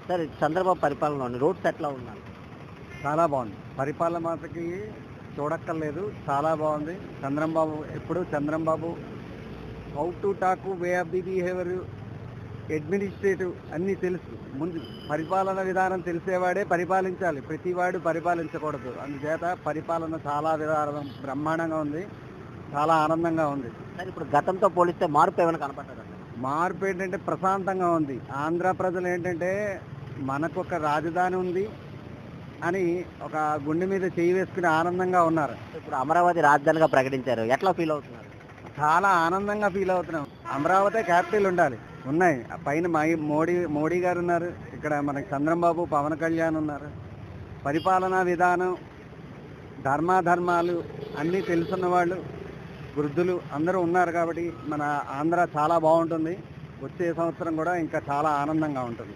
Sir Chandrababu పరిపాలనలో roads ఎట్లా ఉన్నాయి? చాలా బాగుంది. పరిపాలన మాత్రకి చూడక్కర్లేదు. చాలా బాగుంది. Chandrababu how to talk, way of the behaviour, administrative అన్నీ తెలుసు. ముందు పరిపాలన విధానం తెలిసేవాడే పరిపాలించాలి. ప్రతివాడు పరిపాలించకూడదు. అందుచేత పరిపాలన చాలా విధానం బ్రహ్మాండంగా ఉంది. చాలా ఆనందంగా ఉంది. సార్ ఇప్పుడు గతంతో పోలిస్తే మార్పు ఏమైనా కనపడ్డదా? మార్పు ఏంటంటే ప్రశాంతంగా ఉంది. ఆంధ్ర ప్రజలు ఏంటంటే మనకు ఒక రాజధాని ఉంది అని ఒక గుండె మీద చేయి వేసుకుని ఆనందంగా ఉన్నారు. ఇప్పుడు అమరావతి రాజధానిగా ప్రకటించారు. ఎట్లా ఫీల్ అవుతున్నారు? చాలా ఆనందంగా ఫీల్ అవుతున్నాం. అమరావతి క్యాపిటల్ ఉండాలి. ఉన్నాయి. ఆ పైన మోడీ గారు ఉన్నారు. ఇక్కడ మనకి చంద్రబాబు, పవన్ కళ్యాణ్ ఉన్నారు. పరిపాలనా విధానం, ధర్మాధర్మాలు అన్నీ తెలుసున్న వాళ్ళు, వృద్ధులు అందరూ ఉన్నారు కాబట్టి మన ఆంధ్ర చాలా బాగుంటుంది. వచ్చే సంవత్సరం కూడా ఇంకా చాలా ఆనందంగా ఉంటుంది.